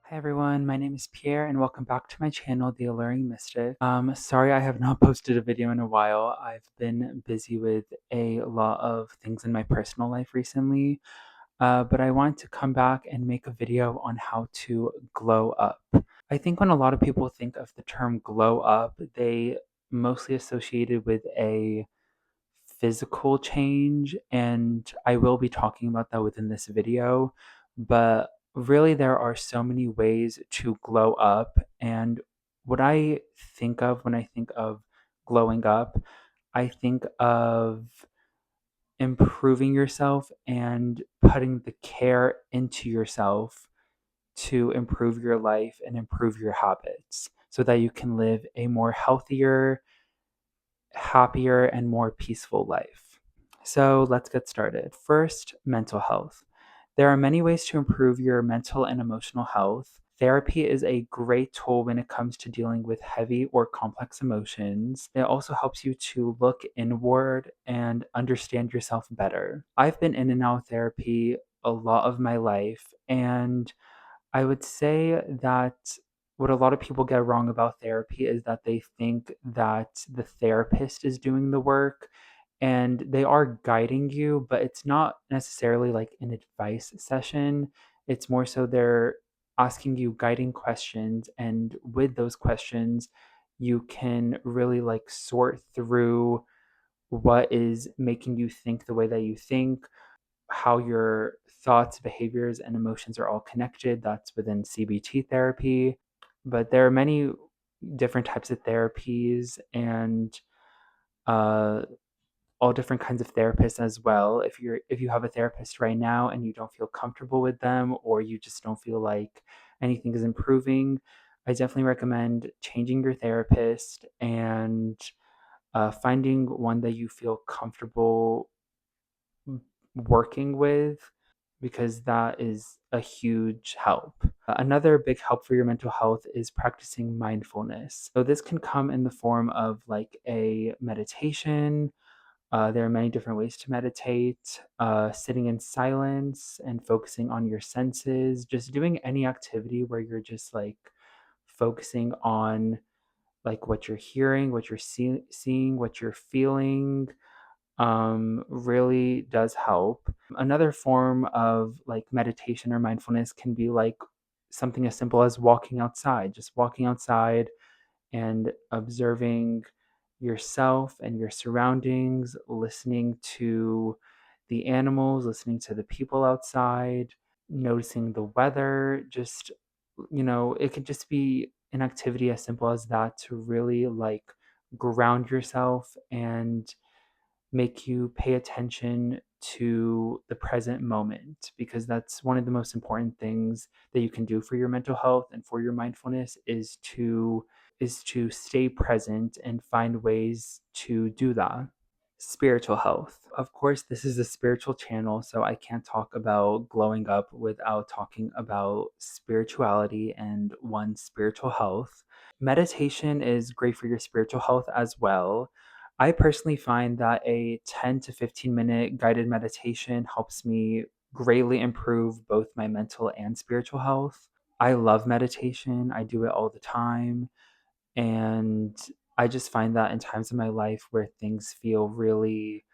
Hi everyone, my name is Pierre and welcome back to my channel, The Alluring Mystic. Sorry I have not posted a video in a while. I've been busy with a lot of things in my personal life recently, but I wanted to come back and make a video on how to glow up. I think when a lot of people think of the term glow up, they mostly associate it with a physical change, and I will be talking about that within this video. But really, there are so many ways to glow up, and what I think of when I think of glowing up, I think of improving yourself and putting the care into yourself to improve your life and improve your habits so that you can live a more healthier, happier, and more peaceful life. So let's get started. First, mental health. There are many ways to improve your mental and emotional health. Therapy is a great tool when it comes to dealing with heavy or complex emotions. It also helps you to look inward and understand yourself better. I've been in and out of therapy a lot of my life, and I would say that what a lot of people get wrong about therapy is that they think that the therapist is doing the work and they are guiding you, but it's not necessarily like an advice session. It's more so they're asking you guiding questions, and with those questions, you can really like sort through what is making you think the way that you think, how your thoughts, behaviors, and emotions are all connected. That's within CBT therapy. But there are many different types of therapies and uh, all different kinds of therapists as well. If you have a therapist right now and you don't feel comfortable with them, or you just don't feel like anything is improving, I definitely recommend changing your therapist and finding one that you feel comfortable working with, because that is a huge help. Another big help for your mental health is practicing mindfulness. So, this can come in the form of like a meditation. There are many different ways to meditate, sitting in silence and focusing on your senses, just doing any activity where you're just like focusing on like what you're hearing, what you're seeing, what you're feeling, really does help. Another form of like meditation or mindfulness can be like something as simple as walking outside, just walking outside and observing yourself and your surroundings, listening to the animals, listening to the people outside, noticing the weather. Just, it could just be an activity as simple as that to really like ground yourself and make you pay attention to the present moment, because that's one of the most important things that you can do for your mental health and for your mindfulness is to stay present and find ways to do that. Spiritual health. Of course, this is a spiritual channel, so I can't talk about glowing up without talking about spirituality and one's spiritual health. Meditation is great for your spiritual health as well. I personally find that a 10 to 15-minute guided meditation helps me greatly improve both my mental and spiritual health. I love meditation, I do it all the time. And I just find that in times of my life where things feel really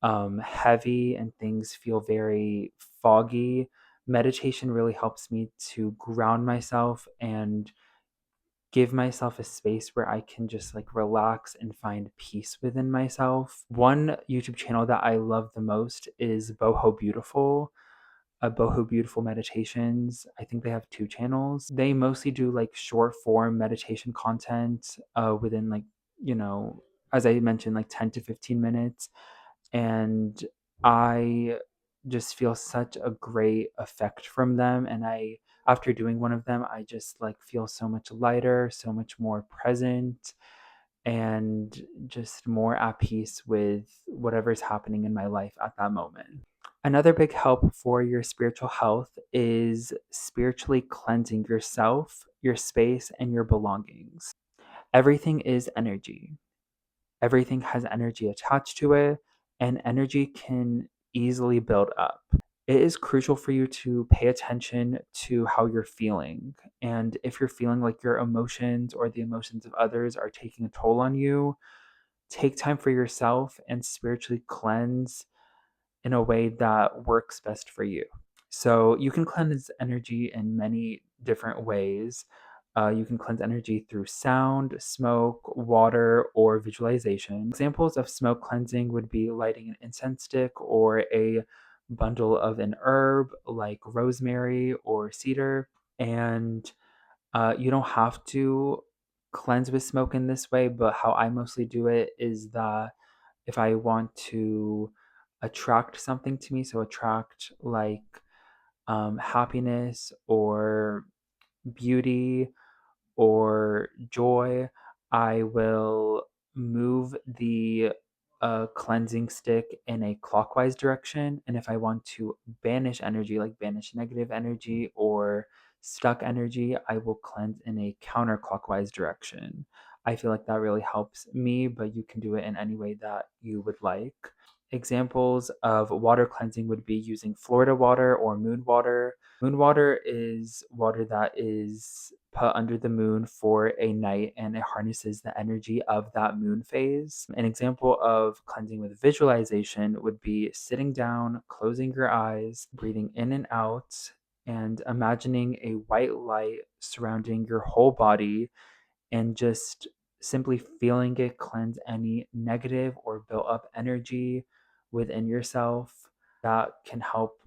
heavy and things feel very foggy, meditation really helps me to ground myself and give myself a space where I can just like relax and find peace within myself. One YouTube channel that I love the most is Boho Beautiful. Boho Beautiful Meditations. I think they have two channels. They mostly do like short form meditation content within like, you know, as I mentioned, like 10 to 15 minutes. And I just feel such a great effect from them. And after doing one of them, I just like feel so much lighter, so much more present, and just more at peace with whatever's happening in my life at that moment. Another big help for your spiritual health is spiritually cleansing yourself, your space, and your belongings. Everything is energy. Everything has energy attached to it, and energy can easily build up. it is crucial for you to pay attention to how you're feeling. And if you're feeling like your emotions or the emotions of others are taking a toll on you, take time for yourself and spiritually cleanse in a way that works best for you. So you can cleanse energy in many different ways. You can cleanse energy through sound, smoke, water, or visualization. Examples of smoke cleansing would be lighting an incense stick or a bundle of an herb like rosemary or cedar. And you don't have to cleanse with smoke in this way, but how I mostly do it is that if I want to attract something to me, so attract like happiness or beauty or joy, I will move the cleansing stick in a clockwise direction. And if I want to banish energy, like banish negative energy or stuck energy, I will cleanse in a counterclockwise direction. I feel like that really helps me, but you can do it in any way that you would like. Examples of water cleansing would be using Florida water or moon water. Moon water is water that is put under the moon for a night and it harnesses the energy of that moon phase. An example of cleansing with visualization would be sitting down, closing your eyes, breathing in and out, and imagining a white light surrounding your whole body and just simply feeling it cleanse any negative or built up energy within yourself. That can help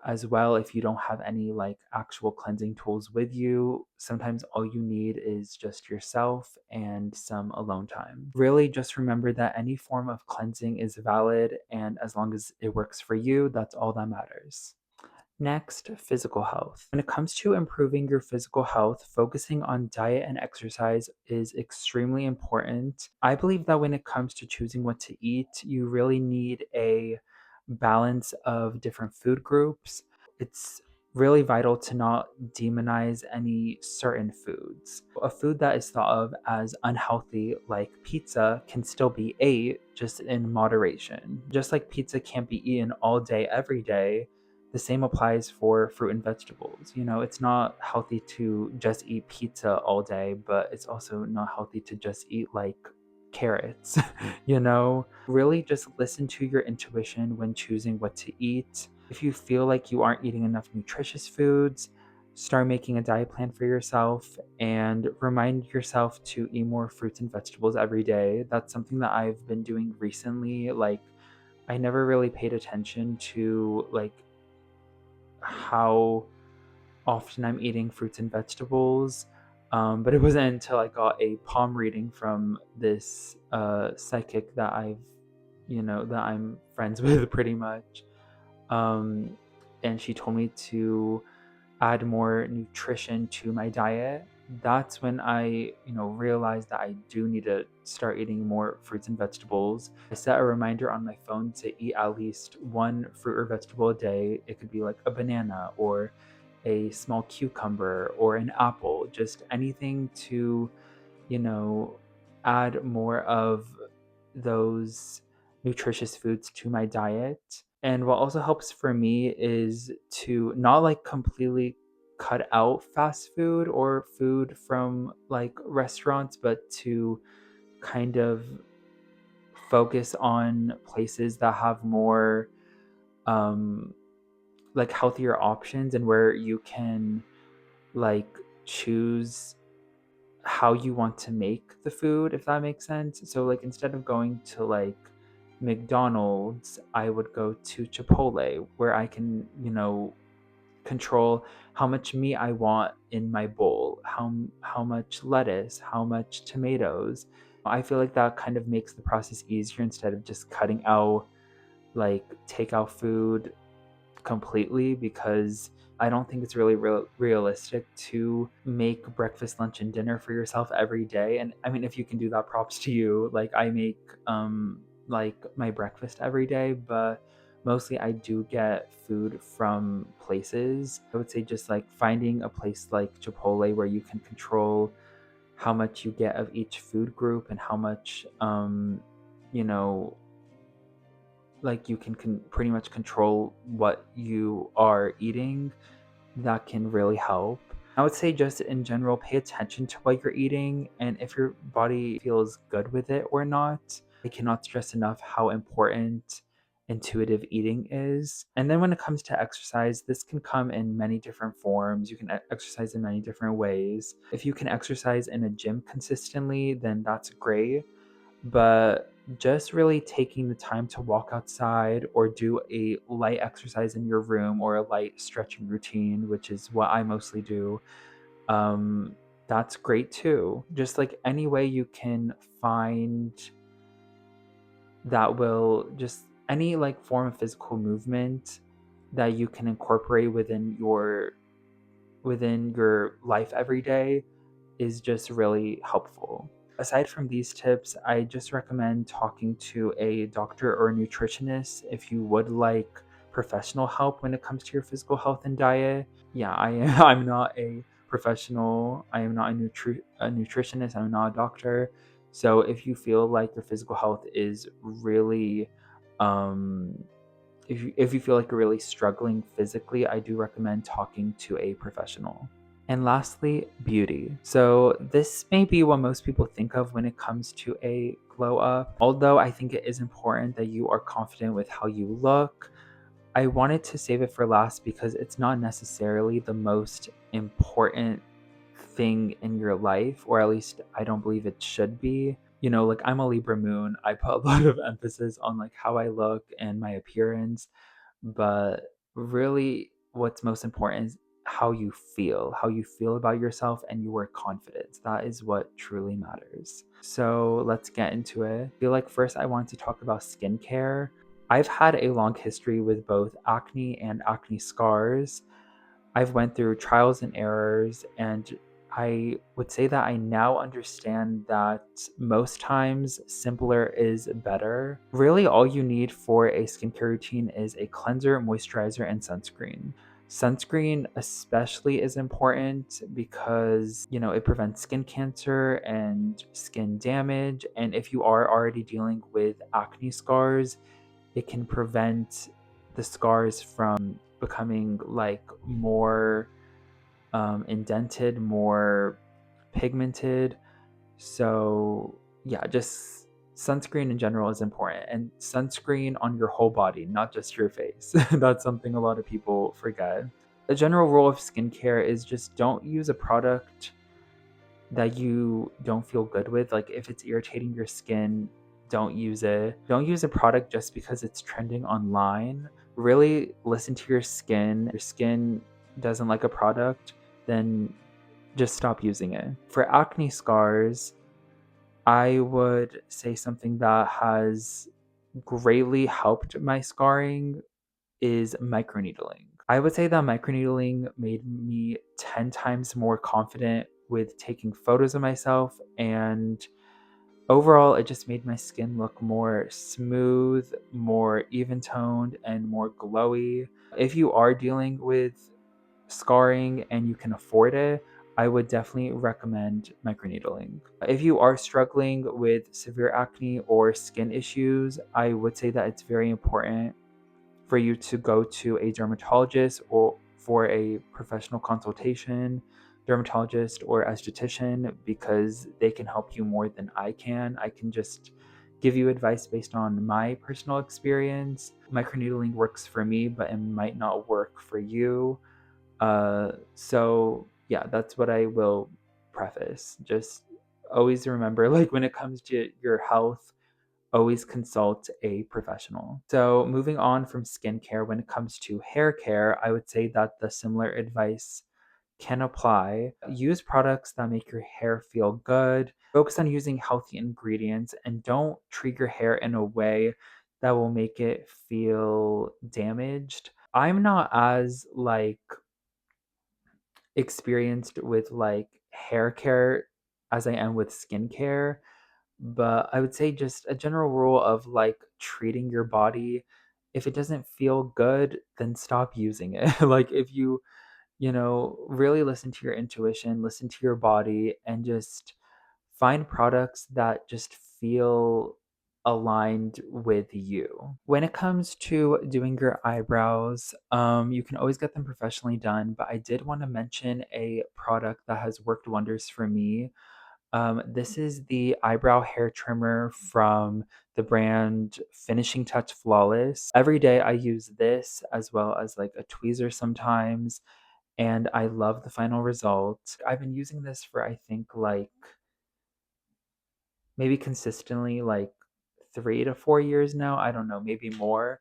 as well if you don't have any like actual cleansing tools with you. Sometimes all you need is just yourself and some alone time. Really, just remember that any form of cleansing is valid, and as long as it works for you, that's all that matters. Next, physical health. When it comes to improving your physical health, focusing on diet and exercise is extremely important. I believe that when it comes to choosing what to eat, you really need a balance of different food groups. It's really vital to not demonize any certain foods. A food that is thought of as unhealthy, like pizza, can still be ate just in moderation. Just like pizza can't be eaten all day, every day, the same applies for fruit and vegetables. You know, it's not healthy to just eat pizza all day, but it's also not healthy to just eat like carrots. You know, really just listen to your intuition when choosing what to eat. If you feel like you aren't eating enough nutritious foods, start making a diet plan for yourself and remind yourself to eat more fruits and vegetables every day. That's something that I've been doing recently. Like, I never really paid attention to like how often I'm eating fruits and vegetables. But it wasn't until I got a palm reading from this psychic that that I'm friends with pretty much. Um, and she told me to add more nutrition to my diet. That's when I, realized that I do need to start eating more fruits and vegetables. I set a reminder on my phone to eat at least one fruit or vegetable a day. It could be like a banana or a small cucumber or an apple, just anything to, you know, add more of those nutritious foods to my diet. And what also helps for me is to not like completely cut out fast food or food from like restaurants, but to kind of focus on places that have more um like healthier options and where you can like choose how you want to make the food, if that makes sense. So like instead of going to like McDonald's, I would go to Chipotle where I can, control how much meat I want in my bowl, how much lettuce, how much tomatoes. I feel like that kind of makes the process easier instead of just cutting out like takeout food completely, because I don't think it's really realistic to make breakfast, lunch, and dinner for yourself every day. And I mean, if you can do that, props to you. Like I make like my breakfast every day, but mostly I do get food from places. I would say just like finding a place like Chipotle where you can control how much you get of each food group and how much you know like you can pretty much control what you are eating, that can really help. I would say just in general, pay attention to what you're eating and if your body feels good with it or not. I cannot stress enough how important intuitive eating is. And then when it comes to exercise, this can come in many different forms. You can exercise in many different ways. If you can exercise in a gym consistently, then that's great. But just really taking the time to walk outside or do a light exercise in your room or a light stretching routine, which is what I mostly do, um, that's great too. Just like any way you can find that will just any like form of physical movement that you can incorporate within your life every day is just really helpful. Aside from these tips, I just recommend talking to a doctor or a nutritionist if you would like professional help when it comes to your physical health and diet. Yeah, I'm not a professional. I am not a nutritionist. I'm not a doctor. So if you feel like your physical health is really um, if you feel like you're really struggling physically, I do recommend talking to a professional. And lastly, beauty. So, this may be what most people think of when it comes to a glow up. Although I think it is important that you are confident with how you look, I wanted to save it for last because it's not necessarily the most important thing in your life, or at least I don't believe it should be. You know, like I'm a Libra moon, I put a lot of emphasis on like how I look and my appearance, but really what's most important is how you feel about yourself and your confidence. That is what truly matters. So let's get into it. I feel like first I want to talk about skincare. I've had a long history with both acne and acne scars. I've went through trials and errors, and I would say that I now understand that most times simpler is better. Really, all you need for a skincare routine is a cleanser, moisturizer, and sunscreen. Sunscreen especially is important because, you know, it prevents skin cancer and skin damage. And if you are already dealing with acne scars, it can prevent the scars from becoming like more indented, more pigmented. So, yeah, just sunscreen in general is important, and sunscreen on your whole body, not just your face. That's something a lot of people forget. A general rule of skincare is just don't use a product that you don't feel good with. Like if it's irritating your skin, don't use it. Don't use a product just because it's trending online. Really listen to your skin. Your skin doesn't like a product, then just stop using it. For acne scars, I would say something that has greatly helped my scarring is microneedling. I would say that microneedling made me 10 times more confident with taking photos of myself, and overall, it just made my skin look more smooth, more even toned, and more glowy. If you are dealing with scarring and you can afford it, I would definitely recommend microneedling. If you are struggling with severe acne or skin issues, I would say that it's very important for you to go to a dermatologist or for a professional consultation, dermatologist or esthetician, because they can help you more than I can. I can just give you advice based on my personal experience. Microneedling works for me, but it might not work for you. So yeah, that's what I will preface. Just always remember, like when it comes to your health, always consult a professional. So, moving on from skincare, when it comes to hair care, I would say that the similar advice can apply. Use products that make your hair feel good. Focus on using healthy ingredients and don't treat your hair in a way that will make it feel damaged. I'm not as like experienced with like hair care as I am with skincare, but I would say just a general rule of like treating your body. If it doesn't feel good, then stop using it. Like if you know, really listen to your intuition, listen to your body, and just find products that just feel aligned with you. When it comes to doing your eyebrows, you can always get them professionally done, but I did want to mention a product that has worked wonders for me. This is the eyebrow hair trimmer from the brand Finishing Touch Flawless. Every day I use this as well as like a tweezer sometimes, and I love the final result. I've been using this for I think like maybe consistently like 3 to 4 years now. I don't know, maybe more.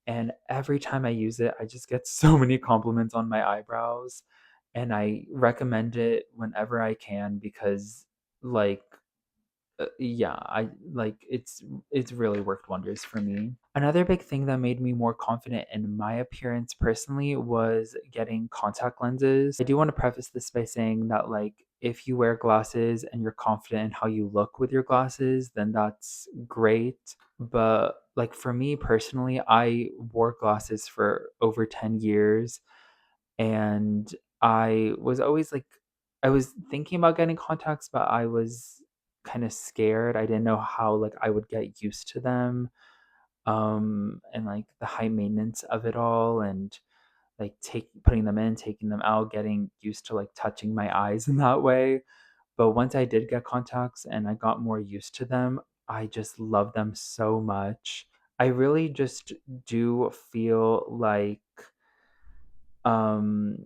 And every time I use it, I just get so many compliments on my eyebrows. And I recommend it whenever I can because like yeah, I like it's really worked wonders for me. Another big thing that made me more confident in my appearance personally was getting contact lenses. I do want to preface this by saying that like if you wear glasses and you're confident in how you look with your glasses, then that's great. But like for me personally, I wore glasses for over 10 years and I was always like I was thinking about getting contacts, but I was kind of scared. I didn't know how like I would get used to them, and like the high maintenance of it all, and like putting them in, taking them out, getting used to like touching my eyes in that way. But once I did get contacts and I got more used to them, I just love them so much. I really just do feel um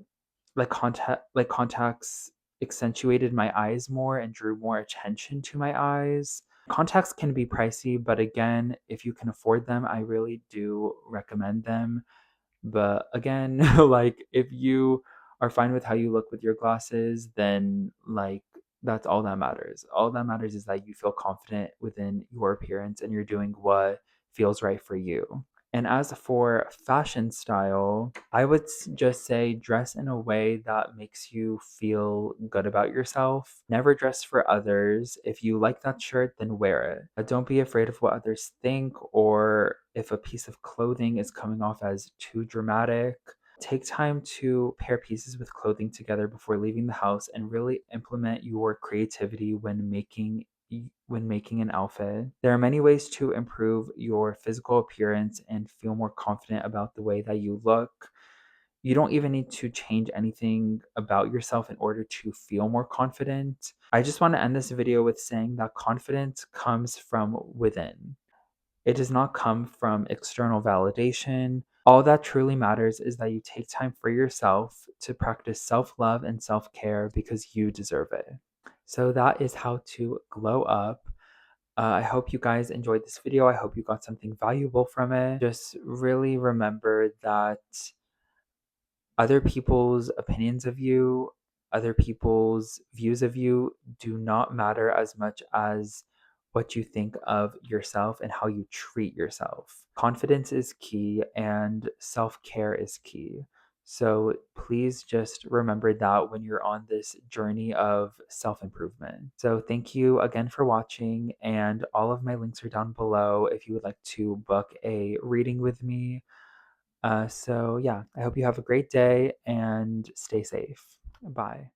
contacts accentuated my eyes more and drew more attention to my eyes. Contacts can be pricey, but again, if you can afford them, I really do recommend them. But again, like if you are fine with how you look with your glasses, then like that's all that matters. All that matters is that you feel confident within your appearance and you're doing what feels right for you. And as for fashion style, I would just say dress in a way that makes you feel good about yourself. Never dress for others. If you like that shirt, then wear it. Don't be afraid of what others think or if a piece of clothing is coming off as too dramatic. Take time to pair pieces with clothing together before leaving the house and really implement your creativity when making an outfit. There are many ways to improve your physical appearance and feel more confident about the way that you look. You don't even need to change anything about yourself in order to feel more confident. I just want to end this video with saying that confidence comes from within. It does not come from external validation. All that truly matters is that you take time for yourself to practice self love and self care because you deserve it. So, that is how to glow up. I hope you guys enjoyed this video. I hope you got something valuable from it. Just really remember that other people's opinions of you, other people's views of you do not matter as much as what you think of yourself and how you treat yourself. Confidence is key and self care is key. So please just remember that when you're on this journey of self improvement. So thank you again for watching, and all of my links are down below if you would like to book a reading with me. So yeah, I hope you have a great day and stay safe. Bye.